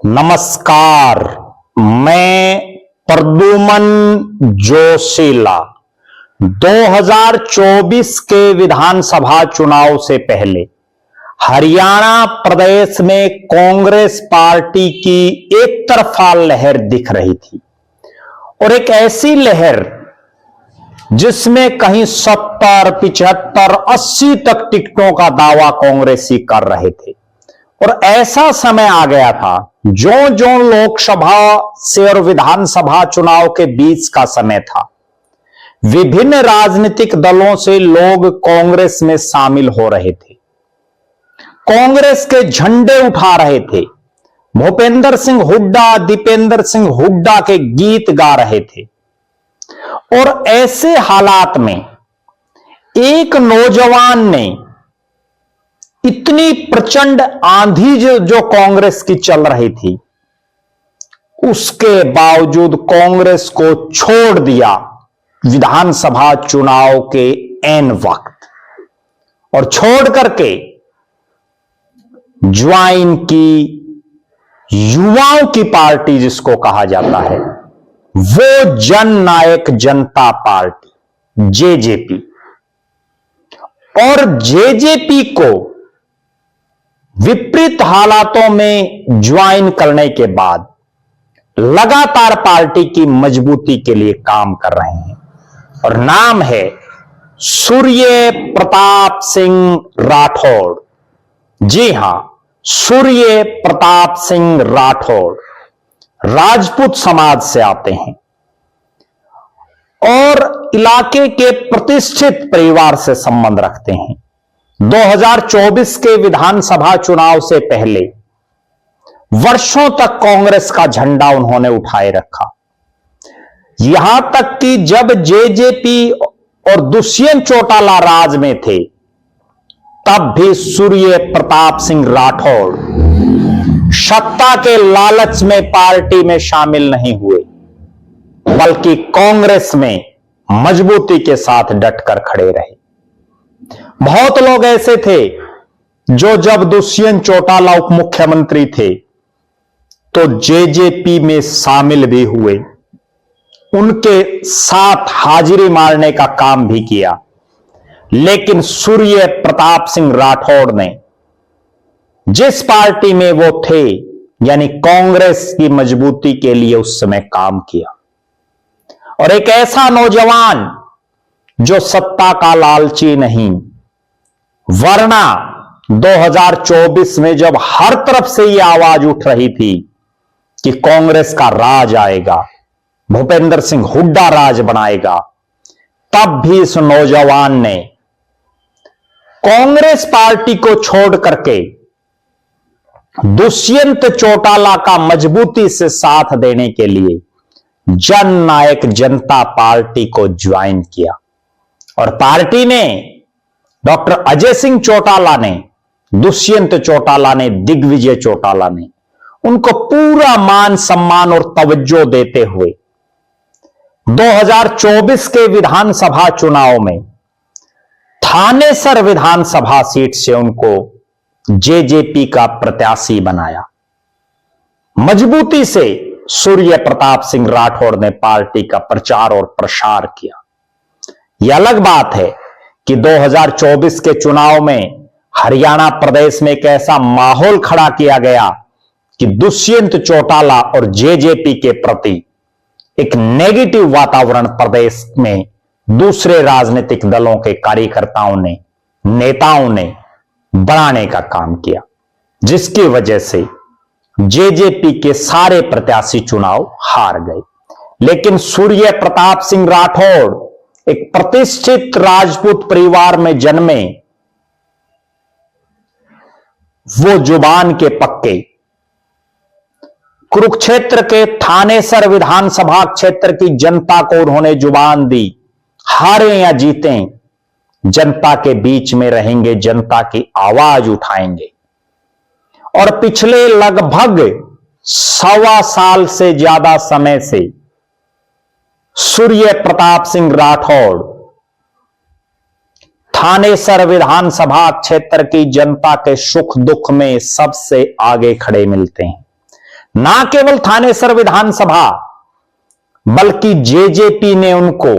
नमस्कार, मैं प्रद्युमन जोशीला 2024 के विधानसभा चुनाव से पहले हरियाणा प्रदेश में कांग्रेस पार्टी की एक तरफा लहर दिख रही थी और एक ऐसी लहर जिसमें कहीं 70, 75, 80 तक टिकटों का दावा कांग्रेसी कर रहे थे। और ऐसा समय आ गया था जो लोकसभा से और विधानसभा चुनाव के बीच का समय था, विभिन्न राजनीतिक दलों से लोग कांग्रेस में शामिल हो रहे थे, कांग्रेस के झंडे उठा रहे थे, भूपेंद्र सिंह हुड्डा, दीपेंद्र सिंह हुड्डा के गीत गा रहे थे। और ऐसे हालात में एक नौजवान ने इतनी प्रचंड आंधी जो कांग्रेस की चल रही थी, उसके बावजूद कांग्रेस को छोड़ दिया विधानसभा चुनाव के ऐन वक्त और छोड़ करके ज्वाइन की युवाओं की पार्टी जिसको कहा जाता है, वो जननायक जनता पार्टी जेजेपी। और जेजेपी को विपरीत हालातों में ज्वाइन करने के बाद लगातार पार्टी की मजबूती के लिए काम कर रहे हैं और नाम है सूर्य प्रताप सिंह राठौड़। जी हां, सूर्य प्रताप सिंह राठौड़ राजपूत समाज से आते हैं और इलाके के प्रतिष्ठित परिवार से संबंध रखते हैं। 2024 के विधानसभा चुनाव से पहले वर्षों तक कांग्रेस का झंडा उन्होंने उठाए रखा, यहां तक कि जब जेजेपी और दुष्यंत चौटाला राज में थे तब भी सूर्य प्रताप सिंह राठौड़ सत्ता के लालच में पार्टी में शामिल नहीं हुए, बल्कि कांग्रेस में मजबूती के साथ डटकर खड़े रहे। बहुत लोग ऐसे थे जो जब दुष्यंत चौटाला उप मुख्यमंत्री थे तो जेजेपी में शामिल भी हुए, उनके साथ हाजिरी मारने का काम भी किया। लेकिन सूर्य प्रताप सिंह राठौड़ ने जिस पार्टी में वो थे, यानी कांग्रेस की मजबूती के लिए उस समय काम किया। और एक ऐसा नौजवान जो सत्ता का लालची नहीं, वरना 2024 में जब हर तरफ से ये आवाज उठ रही थी कि कांग्रेस का राज आएगा, भूपेंद्र सिंह हुड्डा राज बनाएगा, तब भी इस नौजवान ने कांग्रेस पार्टी को छोड़ करके दुष्यंत चौटाला का मजबूती से साथ देने के लिए जननायक जनता पार्टी को ज्वाइन किया। और पार्टी ने डॉक्टर अजय सिंह चौटाला ने, दुष्यंत चौटाला ने, दिग्विजय चौटाला ने उनको पूरा मान सम्मान और तवज्जो देते हुए 2024 के विधानसभा चुनाव में थानेसर विधानसभा सीट से उनको जेजेपी का प्रत्याशी बनाया। मजबूती से सूर्य प्रताप सिंह राठौड़ ने पार्टी का प्रचार और प्रसार किया। यह अलग बात है कि 2024 के चुनाव में हरियाणा प्रदेश में एक ऐसा माहौल खड़ा किया गया कि दुष्यंत चौटाला और जेजेपी के प्रति एक नेगेटिव वातावरण प्रदेश में दूसरे राजनीतिक दलों के कार्यकर्ताओं ने, नेताओं ने बढ़ाने का काम किया, जिसकी वजह से जेजेपी के सारे प्रत्याशी चुनाव हार गए। लेकिन सूर्य प्रताप सिंह राठौड़ एक प्रतिष्ठित राजपूत परिवार में जन्मे, वो जुबान के पक्के, कुरुक्षेत्र के थानेसर विधानसभा क्षेत्र की जनता को उन्होंने जुबान दी, हारे या जीते जनता के बीच में रहेंगे, जनता की आवाज उठाएंगे। और पिछले लगभग 1.25 साल से ज्यादा समय से सूर्य प्रताप सिंह राठौड़ थानेसर विधानसभा क्षेत्र की जनता के सुख दुख में सबसे आगे खड़े मिलते हैं। ना केवल थानेसर विधानसभा बल्कि जेजेपी ने उनको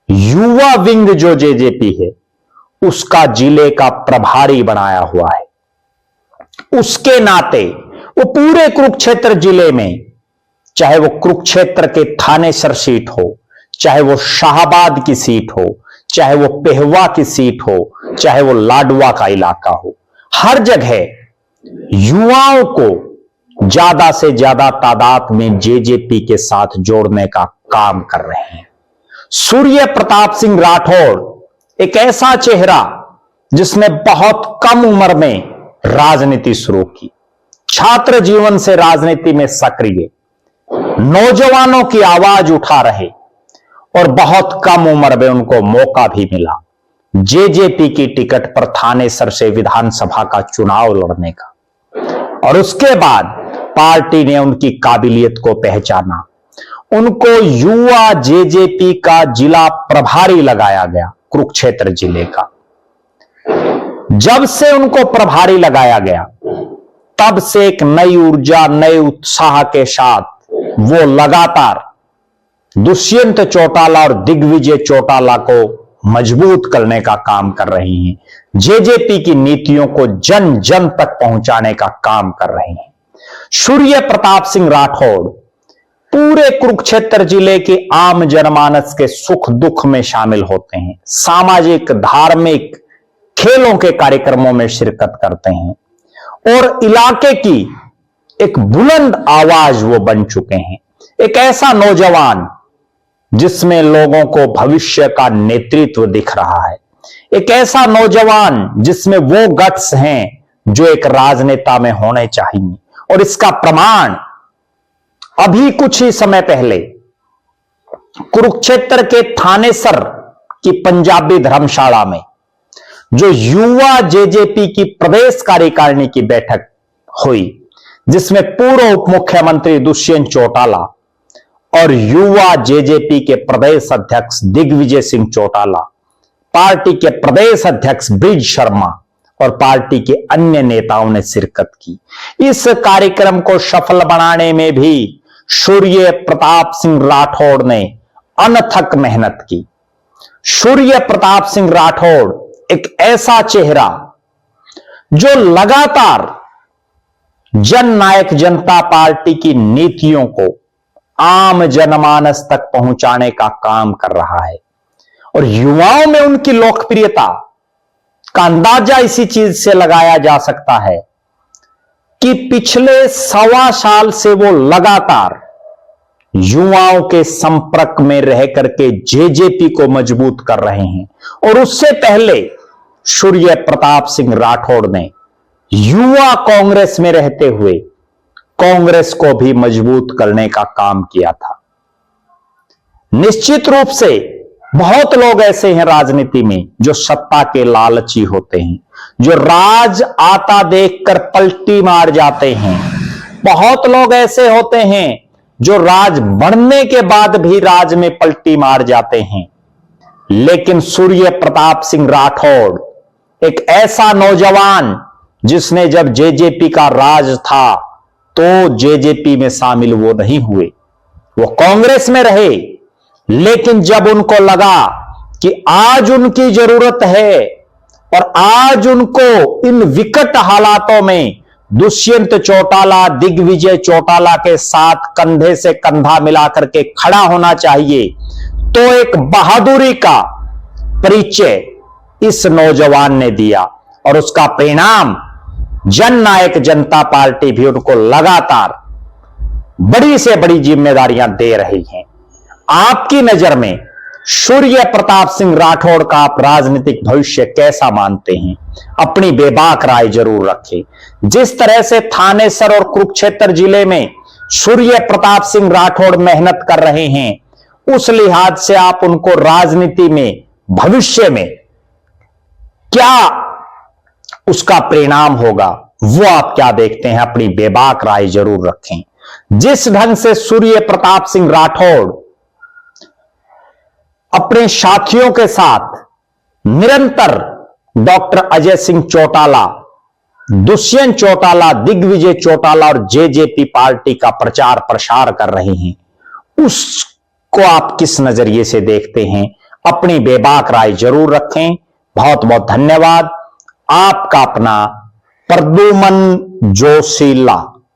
युवा विंग जो जेजेपी है उसका जिले का प्रभारी बनाया हुआ है। उसके नाते वो पूरे कुरुक्षेत्र जिले में, चाहे वो कुरुक्षेत्र के थानेसर सीट हो, चाहे वो शाहबाद की सीट हो, चाहे वो पेहवा की सीट हो, चाहे वो लाडवा का इलाका हो, हर जगह युवाओं को ज्यादा से ज्यादा तादाद में जेजेपी के साथ जोड़ने का काम कर रहे हैं। सूर्य प्रताप सिंह राठौड़ एक ऐसा चेहरा जिसने बहुत कम उम्र में राजनीति शुरू की, छात्र जीवन से राजनीति में सक्रिय, नौजवानों की आवाज उठा रहे और बहुत कम उम्र में उनको मौका भी मिला जेजेपी की टिकट पर थानेसर से विधानसभा का चुनाव लड़ने का। और उसके बाद पार्टी ने उनकी काबिलियत को पहचाना, उनको युवा जेजेपी का जिला प्रभारी लगाया गया कुरुक्षेत्र जिले का। जब से उनको प्रभारी लगाया गया तब से एक नई ऊर्जा, नए उत्साह के साथ वो लगातार दुष्यंत चौटाला और दिग्विजय चौटाला को मजबूत करने का काम कर रही हैं, जेजेपी की नीतियों को जन जन तक पहुंचाने का काम कर रहे हैं। सूर्य प्रताप सिंह राठौड़ पूरे कुरुक्षेत्र जिले के आम जनमानस के सुख दुख में शामिल होते हैं, सामाजिक, धार्मिक, खेलों के कार्यक्रमों में शिरकत करते हैं और इलाके की एक बुलंद आवाज वो बन चुके हैं। एक ऐसा नौजवान जिसमें लोगों को भविष्य का नेतृत्व दिख रहा है, एक ऐसा नौजवान जिसमें वो गट्स हैं जो एक राजनेता में होने चाहिए। और इसका प्रमाण अभी कुछ ही समय पहले कुरुक्षेत्र के थानेसर की पंजाबी धर्मशाला में जो युवा जेजेपी की प्रदेश कार्यकारिणी की बैठक हुई, जिसमें पूर्व उप मुख्यमंत्री दुष्यंत चौटाला और युवा जेजेपी के प्रदेश अध्यक्ष दिग्विजय सिंह चौटाला, पार्टी के प्रदेश अध्यक्ष ब्रिज शर्मा और पार्टी के अन्य नेताओं ने शिरकत की। इस कार्यक्रम को सफल बनाने में भी सूर्य प्रताप सिंह राठौड़ ने अनथक मेहनत की। सूर्य प्रताप सिंह राठौड़ एक ऐसा चेहरा जो लगातार जन नायक जनता पार्टी की नीतियों को आम जनमानस तक पहुंचाने का काम कर रहा है और युवाओं में उनकी लोकप्रियता का अंदाजा इसी चीज से लगाया जा सकता है कि पिछले 1.25 साल से वो लगातार युवाओं के संपर्क में रह करके जेजेपी को मजबूत कर रहे हैं। और उससे पहले सूर्य प्रताप सिंह राठौड़ ने युवा कांग्रेस में रहते हुए कांग्रेस को भी मजबूत करने का काम किया था। निश्चित रूप से बहुत लोग ऐसे हैं राजनीति में जो सत्ता के लालची होते हैं, जो राज आता देखकर पलटी मार जाते हैं। बहुत लोग ऐसे होते हैं जो राज बढ़ने के बाद भी राज में पलटी मार जाते हैं। लेकिन सूर्य प्रताप सिंह राठौड़ एक ऐसा नौजवान जिसने जब जेजेपी का राज था तो जेजेपी में शामिल वो नहीं हुए, वो कांग्रेस में रहे। लेकिन जब उनको लगा कि आज उनकी जरूरत है और आज उनको इन विकट हालातों में दुष्यंत चौटाला, दिग्विजय चौटाला के साथ कंधे से कंधा मिलाकर के खड़ा होना चाहिए, तो एक बहादुरी का परिचय इस नौजवान ने दिया और उसका परिणाम जन नायक जनता पार्टी भी उनको लगातार बड़ी से बड़ी जिम्मेदारियां दे रही हैं। आपकी नजर में सूर्य प्रताप सिंह राठौड़ का आप राजनीतिक भविष्य कैसा मानते हैं? अपनी बेबाक राय जरूर रखें। जिस तरह से थानेसर और कुरुक्षेत्र जिले में सूर्य प्रताप सिंह राठौड़ मेहनत कर रहे हैं, उस लिहाज से आप उनको राजनीति में भविष्य में क्या उसका परिणाम होगा, वो आप क्या देखते हैं? अपनी बेबाक राय जरूर रखें। जिस ढंग से सूर्य प्रताप सिंह राठौड़ अपने साथियों के साथ निरंतर डॉक्टर अजय सिंह चौटाला दुष्यंत चौटाला, दिग्विजय चौटाला और जेजेपी पार्टी का प्रचार प्रसार कर रही हैं, उसको आप किस नजरिए से देखते हैं? अपनी बेबाक राय जरूर रखें। बहुत बहुत धन्यवाद। आपका अपना प्रद्युमन जोशीला।